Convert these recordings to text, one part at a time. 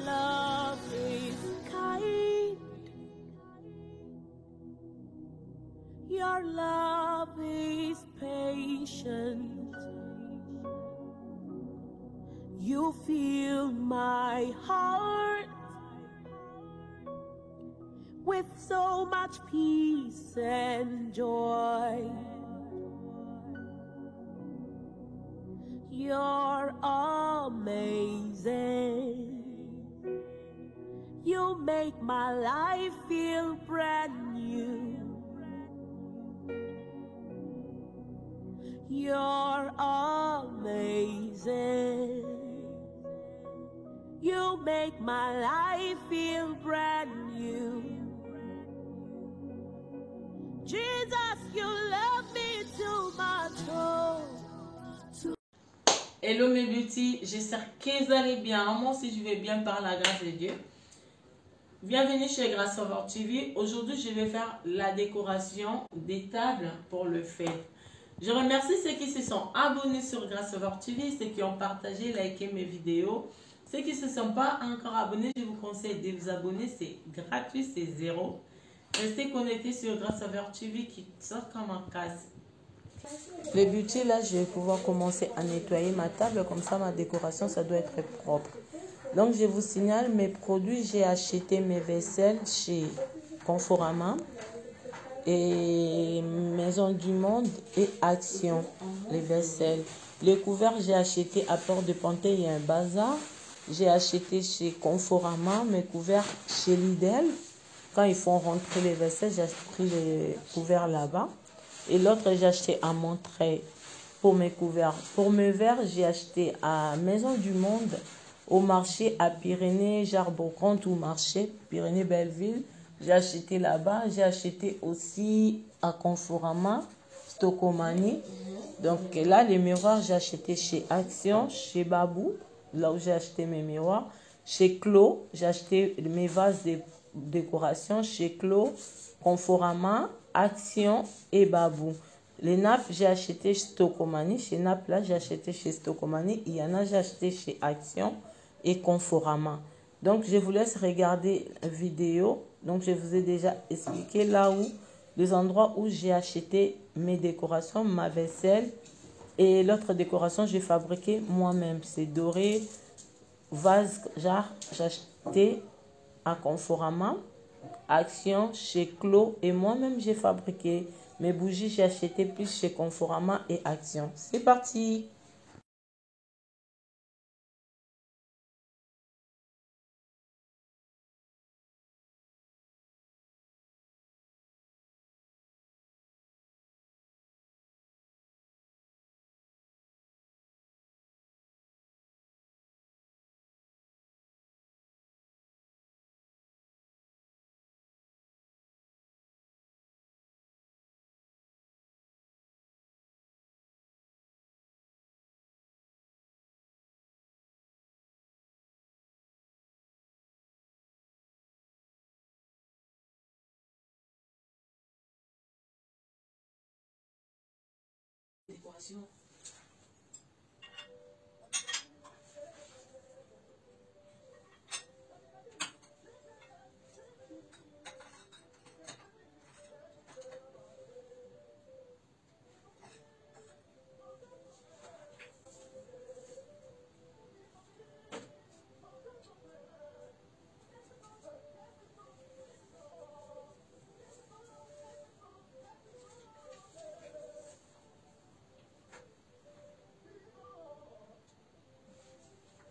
love is kind. Your love is patient. You fill my heart with so much peace and joy. You're amazing. You make my life feel brand new. You're amazing. You make my life feel brand new. Jesus, you love me too much. Oh. Hello mes beauty, j'espère que vous allez bien. Moi aussi je vais bien par la grâce de Dieu. Bienvenue chez Grâce Sauveur TV. Aujourd'hui je vais faire la décoration des tables pour le fête. Je remercie ceux qui se sont abonnés sur Grâce Sauveur TV, ceux qui ont partagé, liké mes vidéos. Ceux qui ne se sont pas encore abonnés, je vous conseille de vous abonner, c'est gratuit, c'est zéro. Restez connectés sur Grâce Sauveur TV qui sort comme un casse. Les beauty, là, je vais pouvoir commencer à nettoyer ma table. Comme ça, ma décoration, ça doit être propre. Donc, je vous signale mes produits. J'ai acheté mes vaisselles chez Conforama et Maison du Monde et Action, les vaisselles. Les couverts, j'ai acheté à Port de Pantin, il y a un bazar. J'ai acheté chez Conforama mes couverts chez Lidl. Quand ils font rentrer les vaisselles, j'ai pris les couverts là-bas. Et l'autre, j'ai acheté à Montreuil pour mes couverts. Pour mes verres, j'ai acheté à Maison du Monde, au marché à Pyrénées, Jarbon-Grand, au marché, Pyrénées-Belleville. J'ai acheté là-bas. J'ai acheté aussi à Conforama, Stocomanie. Donc là, les miroirs, j'ai acheté chez Action, chez Babou, là où j'ai acheté mes miroirs. Chez Clos, j'ai acheté mes vases de décoration chez Clos, Conforama, Action et Babou. Les nappes, j'ai acheté chez Stocomanie. Chez Nappes, là, j'ai acheté chez Stocomanie. Il y en a, j'ai acheté chez Action et Conforama. Donc, je vous laisse regarder la vidéo. Donc, je vous ai déjà expliqué là où, les endroits où j'ai acheté mes décorations, ma vaisselle. Et l'autre décoration, j'ai fabriqué moi-même. C'est doré, vase, genre, j'ai acheté à Conforama, Action, chez Clos. Et moi-même, j'ai fabriqué mes bougies. J'ai acheté plus chez Conforama et Action. C'est parti! Décoration.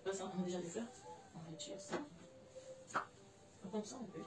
Ça, on a déjà des fleurs. On va utiliser ça. Comme ça, on peut.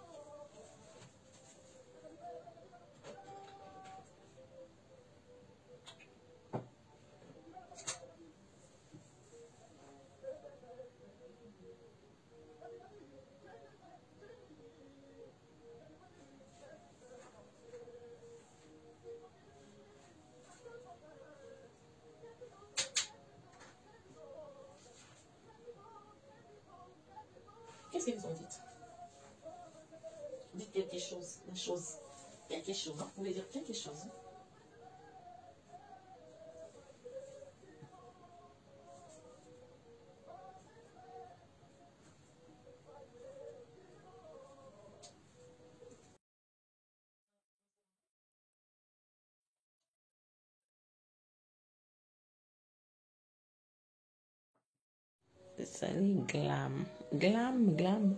Qu'est-ce que vous en dites? Dites quelque chose, une chose, quelque chose. Hein? Vous pouvez dire quelque chose. Hein? Sally Glam. Glam, glam.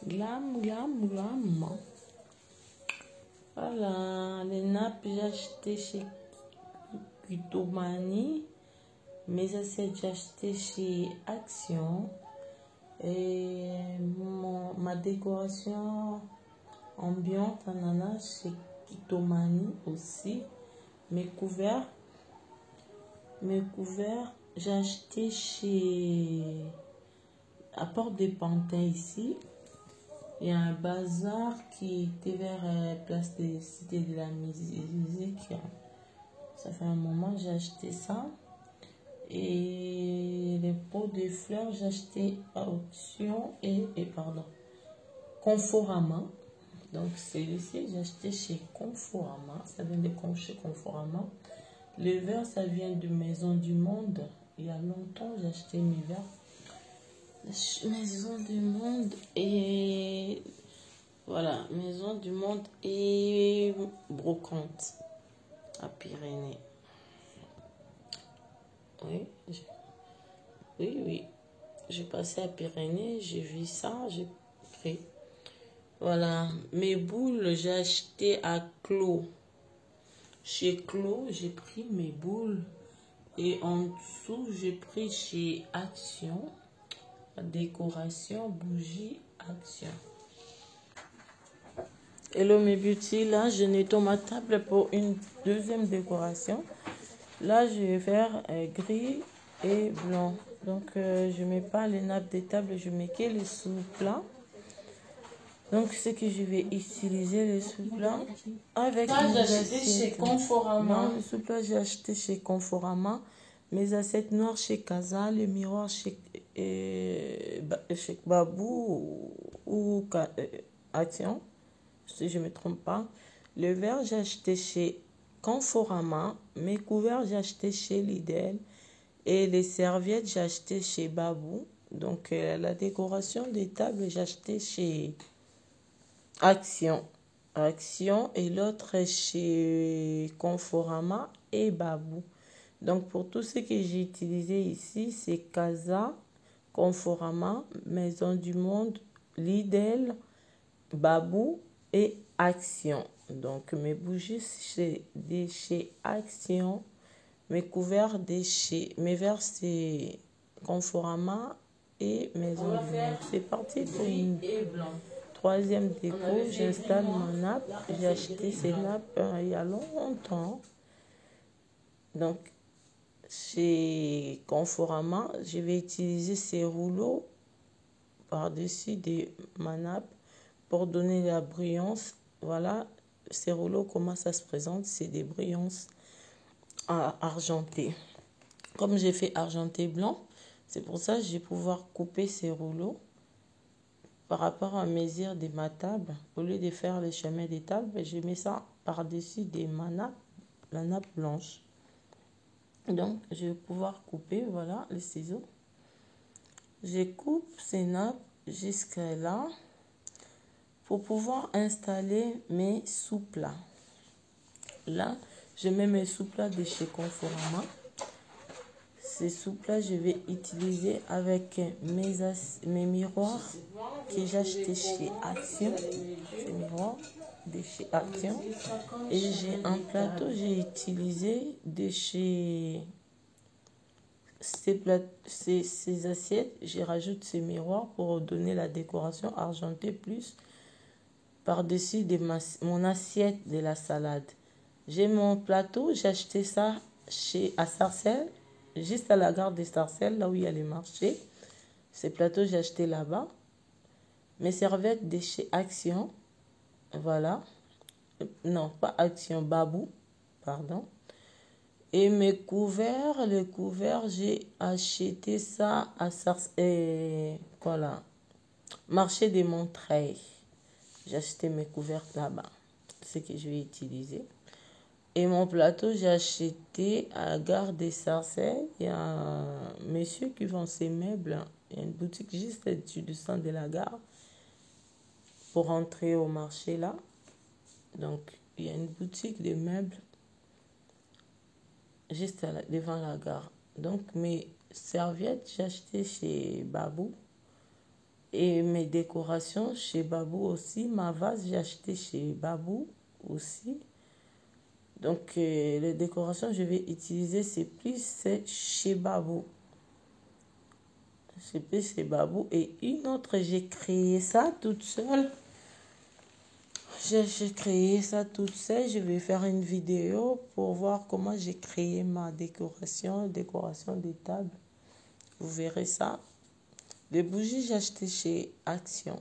Glam, glam, glam. Voilà, les nappes j'ai acheté chez Cutomani. Mes assiettes j'ai acheté chez Action. Et ma décoration ambiante ananas chez Cutomani aussi. Mes couverts, j'ai acheté chez à Porte des Pantins ici. Il y a un bazar qui était vers place des Cités de la Musique. Ça fait un moment j'ai acheté ça. Et les pots de fleurs, j'ai acheté à Auction et pardon, Conforama. Donc celui-ci, j'ai acheté chez Conforama. Ça vient de chez Conforama. Le verre, ça vient de Maison du Monde. Il y a longtemps, j'ai acheté mes verres. Maison du Monde et voilà, Maison du Monde et Brocante à Pyrénées. Oui, oui. J'ai passé à Pyrénées, j'ai vu ça, j'ai pris. Voilà, mes boules, j'ai acheté à Clos. Chez Clos, j'ai pris mes boules. Et en dessous, j'ai pris chez Action. Décoration, bougie, Action. Hello mes beauty, là je nettoie ma table pour une deuxième décoration. Là je vais faire gris et blanc. Donc je mets pas les nappes des tables, je mets que les sous-plats. Donc ce que je vais utiliser les sous-plats avec mes assiettes. Chez Conforama. Non, les sous-plats j'ai acheté chez Conforama. Mes assiettes noires chez Casa, le miroir chez Babou ou Action, si je ne me trompe pas. Le verre, j'ai acheté chez Conforama. Mes couverts, j'ai acheté chez Lidl. Et les serviettes, j'ai acheté chez Babou. Donc, la décoration des tables, j'ai acheté chez Action. Et l'autre chez Conforama et Babou. Donc, pour tout ce que j'ai utilisé ici, c'est Casa, Conforama, Maison du Monde, Lidl, Babou et Action. Donc, mes bougies, c'est de chez Action. Mes couverts, mes verres, c'est Conforama et Maison du Monde. C'est parti pour une troisième déco. J'installe ma nappe. J'ai acheté ces nappes il y a longtemps. Donc, chez Conforama, je vais utiliser ces rouleaux par-dessus ma nappe pour donner la brillance. Voilà, ces rouleaux, comment ça se présente? C'est des brillances argentées. Comme j'ai fait argenté blanc, c'est pour ça que je vais pouvoir couper ces rouleaux par rapport à mesure de ma table. Au lieu de faire le chemin des tables, je mets ça par-dessus la nappe blanche. Donc, je vais pouvoir couper, voilà, les ciseaux. Je coupe ces nappes jusqu'à là pour pouvoir installer mes sous-plats. Là, je mets mes sous-plats de chez Conforama. Ces sous-plats, je vais utiliser avec mes miroirs que j'ai achetés chez Action. Ces miroirs de chez Action. Et j'ai un plateau, j'ai utilisé de chez ces assiettes. Je rajoute ces miroirs pour donner la décoration argentée plus par-dessus mon assiette de la salade. J'ai mon plateau, j'ai acheté ça à Sarcelles, juste à la gare de Sarcelles, là où il y a les marchés. Ces plateaux, j'ai acheté là-bas. Mes serviettes de chez Action. Voilà. Non, pas Action, Babou. Pardon. Et mes couverts, les couverts, j'ai acheté ça à voilà. Marché des Montreuil. J'ai acheté mes couverts là-bas. C'est ce que je vais utiliser. Et mon plateau, j'ai acheté à la gare des Sarcelles. Il y a un monsieur qui vend ses meubles. Il y a une boutique juste au-dessus du centre de la gare. Pour entrer au marché là. Donc, il y a une boutique de meubles juste devant la gare. Donc, mes serviettes, j'ai acheté chez Babou. Et mes décorations chez Babou aussi. Ma vase, j'ai acheté chez Babou aussi. Donc, les décorations je vais utiliser, c'est chez Babou. C'est plus chez Babou. Et une autre, j'ai créé ça toute seule. J'ai créé ça toute seule. Je vais faire une vidéo pour voir comment j'ai créé ma décoration des tables. Vous verrez ça. Les bougies, j'ai acheté chez Action.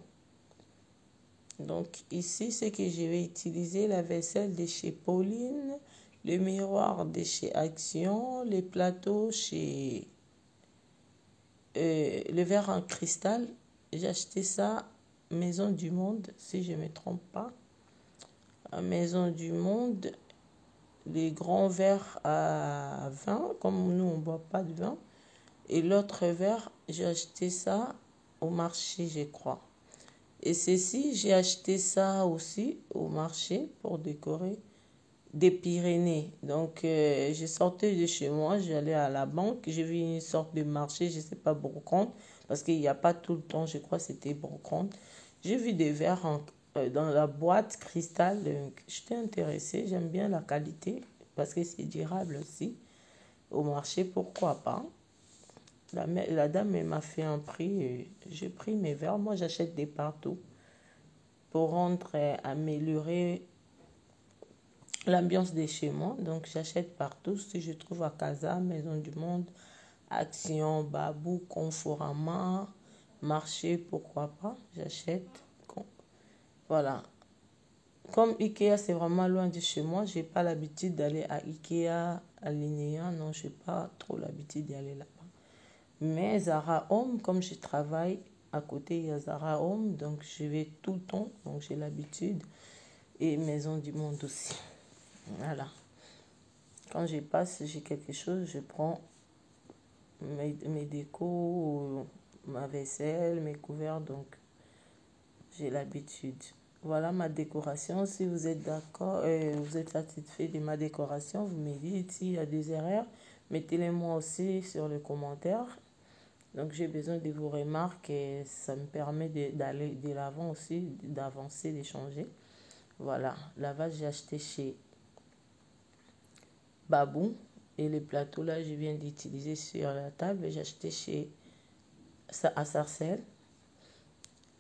Donc ici, c'est que je vais utiliser la vaisselle de chez Pauline, le miroir de chez Action, les plateaux chez... le verre en cristal. J'ai acheté ça Maison du Monde, si je ne me trompe pas. À Maison du Monde, les grands verres à vin, comme nous on ne boit pas de vin. Et l'autre verre, j'ai acheté ça au marché, je crois. Et ceci, j'ai acheté ça aussi au marché pour décorer des Pyrénées. Donc, j'ai sorti de chez moi, j'allais à la banque, j'ai vu une sorte de marché, je ne sais pas, brocante, parce qu'il n'y a pas tout le temps, je crois que c'était brocante. J'ai vu des verres dans la boîte cristal, j'étais intéressée, j'aime bien la qualité, parce que c'est durable aussi. Au marché, pourquoi pas. La dame m'a fait un prix, j'ai pris mes verres, moi j'achète des partout pour améliorer l'ambiance de chez moi. Donc j'achète partout, si je trouve à Casa, Maison du Monde, Action, Babou, Conforama, Marché, pourquoi pas, j'achète. Voilà. Comme Ikea, c'est vraiment loin de chez moi, j'ai pas l'habitude d'aller à Ikea, à Linéa, non, j'ai pas trop l'habitude d'y aller là-bas. Mais Zara Home, comme je travaille à côté, il y a Zara Home, donc je vais tout le temps, donc j'ai l'habitude. Et Maison du Monde aussi. Voilà. Quand je passe, j'ai quelque chose, je prends mes décos, ma vaisselle, mes couverts, donc j'ai l'habitude. Voilà ma décoration. Si vous êtes d'accord, vous êtes satisfait de ma décoration, vous me dites s'il y a des erreurs, mettez-les moi aussi sur le commentaire. Donc j'ai besoin de vos remarques et ça me permet d'aller de l'avant aussi, d'avancer, d'échanger. Voilà, la vase j'ai acheté chez Babou et les plateaux là je viens d'utiliser sur la table, j'ai acheté à Sarcelles.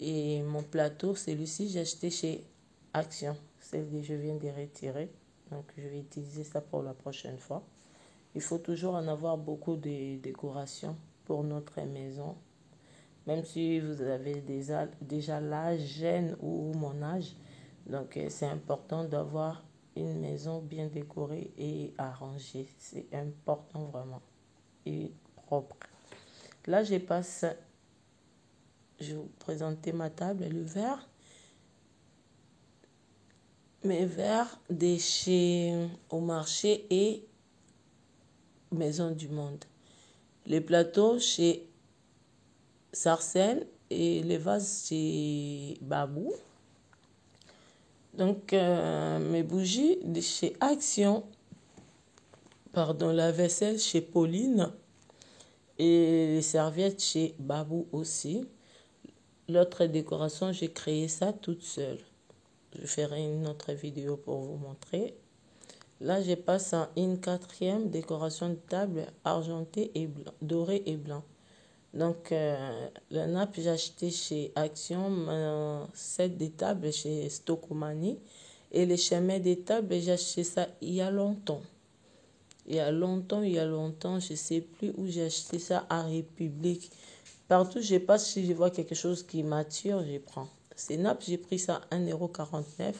Et mon plateau, celui-ci, j'ai acheté chez Action, celle que je viens de retirer. Donc je vais utiliser ça pour la prochaine fois. Il faut toujours en avoir beaucoup de décorations pour notre maison. Même si vous avez déjà l'âge, jeune ou mon âge. Donc c'est important d'avoir une maison bien décorée et arrangée. C'est important vraiment. Et propre. Là, je vais vous présenter ma table et le verre. Mes verres de chez au marché et Maison du Monde. Les plateaux chez Sarcelles et les vases chez Babou. Donc, mes bougies de chez Action. Pardon, la vaisselle chez Pauline. Et les serviettes chez Babou aussi. L'autre décoration, j'ai créé ça toute seule. Je ferai une autre vidéo pour vous montrer. Là, je passe à une quatrième décoration de table argentée et blanc, doré et blanc. Donc, la nappe, j'ai acheté chez Action, mon set de table chez Stocomanie. Et les chemins des tables, j'ai acheté ça il y a longtemps. Il y a longtemps, je ne sais plus où j'ai acheté ça à République. Partout, je passe, si je vois quelque chose qui m'attire, je prends. Ces nappes, j'ai pris ça à 1,49 €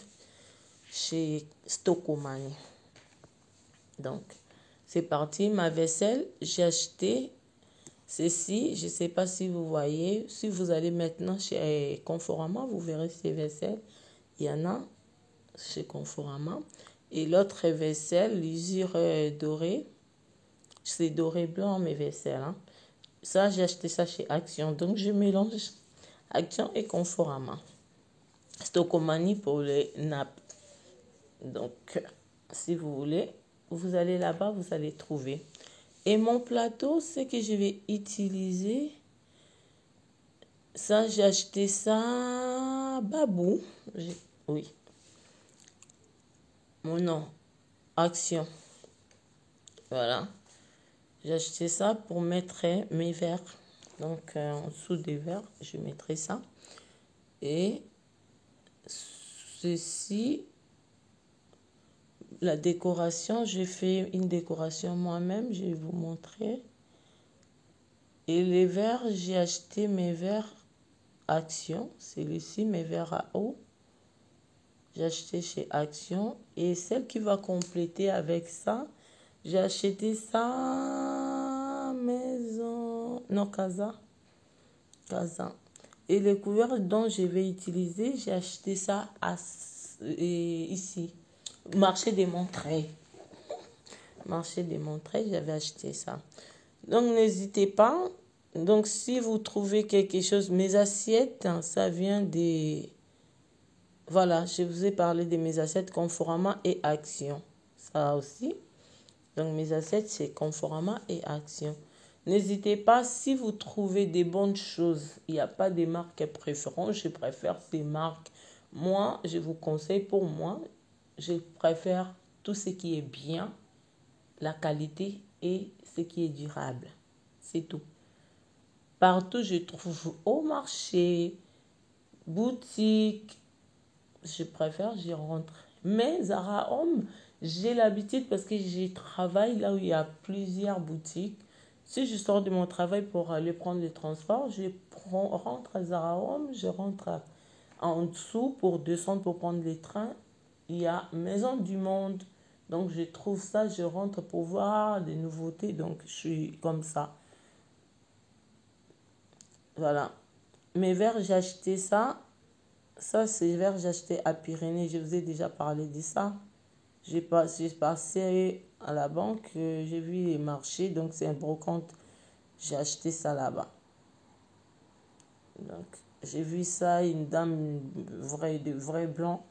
chez Stocomanie. Donc, c'est parti. Ma vaisselle, j'ai acheté ceci. Je ne sais pas si vous voyez. Si vous allez maintenant chez Conforama, vous verrez ces vaisselles. Il y en a chez Conforama. Et l'autre vaisselle, l'usure dorée. C'est doré blanc, mes vaisselles. Hein. Ça, j'ai acheté ça chez Action. Donc, je mélange Action et Conforama. Stocomanie pour les nappes. Donc, si vous voulez, vous allez là-bas, vous allez trouver. Et mon plateau, ce que je vais utiliser, ça, j'ai acheté ça Babou. Oui, mon nom, Action. Voilà. J'ai acheté ça pour mettre mes verres. Donc, en dessous des verres, je mettrai ça. Et ceci, la décoration, j'ai fait une décoration moi-même. Je vais vous montrer. Et les verres, j'ai acheté mes verres Action. C'est ici, mes verres à eau. J'ai acheté chez Action. Et celle qui va compléter avec ça, j'ai acheté ça maison. Non, Casa. Et les couverts dont je vais utiliser, j'ai acheté ça ici. Marché des Montreuils. Marché des Montreuils, j'avais acheté ça. Donc, n'hésitez pas. Donc, si vous trouvez quelque chose, mes assiettes, ça vient des... Voilà, je vous ai parlé de mes assiettes Conforama et Action. Ça aussi. Donc, mes assiettes, c'est Conforama et Action. N'hésitez pas, si vous trouvez des bonnes choses, il n'y a pas de marques préférentes, je préfère ces marques. Moi, je vous conseille, pour moi, je préfère tout ce qui est bien, la qualité et ce qui est durable. C'est tout. Partout, je trouve au marché, boutique, je préfère, j'y rentre. Mais Zara Home, j'ai l'habitude parce que je travaille là où il y a plusieurs boutiques. Si je sors de mon travail pour aller prendre le transport, rentre à Zara Home, je rentre en dessous pour descendre pour prendre les trains. Il y a Maison du Monde. Donc je trouve ça, je rentre pour voir des nouveautés. Donc je suis comme ça. Voilà. Mes verres, j'ai acheté ça. Ça, c'est verres j'ai acheté à Pyrénées. Je vous ai déjà parlé de ça. J'ai passé à la banque, j'ai vu les marchés, donc c'est un brocante. J'ai acheté ça là-bas. Donc, j'ai vu ça, une dame de vrai blanc,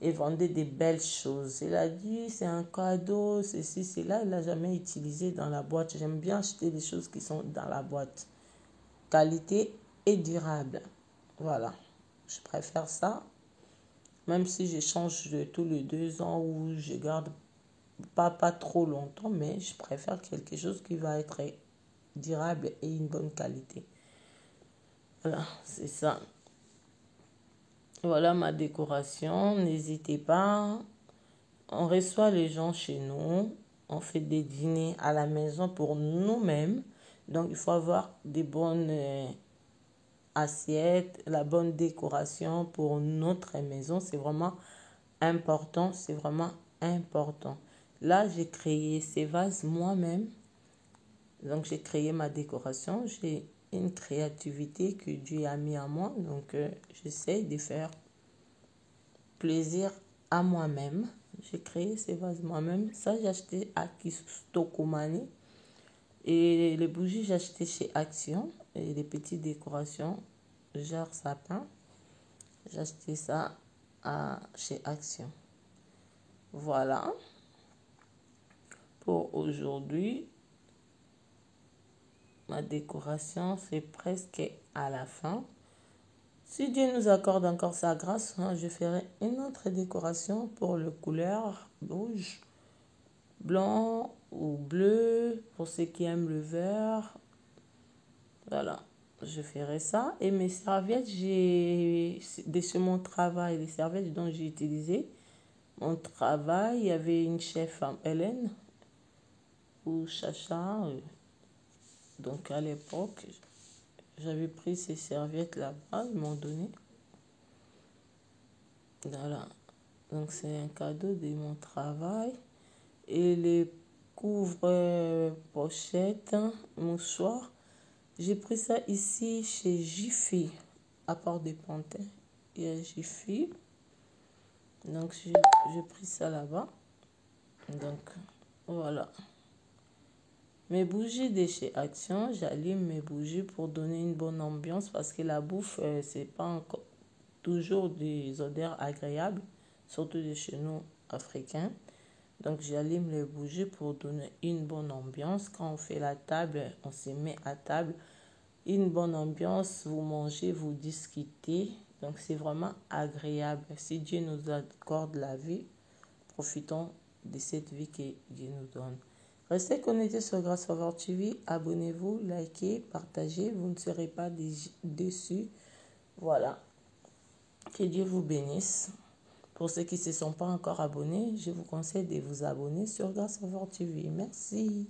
et vendait des belles choses. Elle a dit, c'est un cadeau, ceci, c'est là. Elle l'a jamais utilisé dans la boîte. J'aime bien acheter des choses qui sont dans la boîte. Qualité et durable. Voilà. Je préfère ça. Même si je change de tous les 2 ans ou je garde pas trop longtemps, mais je préfère quelque chose qui va être durable et une bonne qualité. Voilà, c'est ça. Voilà ma décoration. N'hésitez pas. On reçoit les gens chez nous. On fait des dîners à la maison pour nous-mêmes. Donc, il faut avoir des bonnes assiettes, la bonne décoration pour notre maison. C'est vraiment important. C'est vraiment important. Là, j'ai créé ces vases moi-même. Donc, j'ai créé ma décoration. J'ai une créativité que Dieu a mis en moi. Donc, j'essaie de faire plaisir à moi-même. J'ai créé ces vases moi-même. Ça, j'ai acheté à Kistokomani. Et les bougies, j'ai acheté chez Action. Et les petites décorations, genre sapin, j'ai acheté ça chez Action. Voilà. Pour aujourd'hui, ma décoration, c'est presque à la fin. Si Dieu nous accorde encore sa grâce, je ferai une autre décoration pour le couleur rouge, blanc ou bleu, pour ceux qui aiment le vert. Voilà, je ferai ça. Et mes serviettes, sur mon travail, les serviettes dont j'ai utilisé, mon travail, il y avait une chef, Hélène, ou Chacha. Donc à l'époque, j'avais pris ces serviettes là-bas, ils m'ont donné. Voilà. Donc c'est un cadeau de mon travail. Et les couvre-pochettes, mouchoirs, j'ai pris ça ici chez Jiffy, à Port-des-Pantins. Il y a Jiffy. Donc j'ai pris ça là-bas. Donc voilà. Mes bougies de chez Action, j'allume mes bougies pour donner une bonne ambiance parce que la bouffe, c'est pas encore toujours des odeurs agréables, surtout de chez nous africains. Donc j'allume les bougies pour donner une bonne ambiance. Quand on fait la table, on se met à table. Une bonne ambiance, vous mangez, vous discutez. Donc c'est vraiment agréable. Si Dieu nous accorde la vie, profitons de cette vie que Dieu nous donne. Restez connectés sur Grâce Over TV. Abonnez-vous, likez, partagez. Vous ne serez pas déçus. Voilà. Que Dieu vous bénisse. Pour ceux qui ne se sont pas encore abonnés, je vous conseille de vous abonner sur Grâce Over TV. Merci.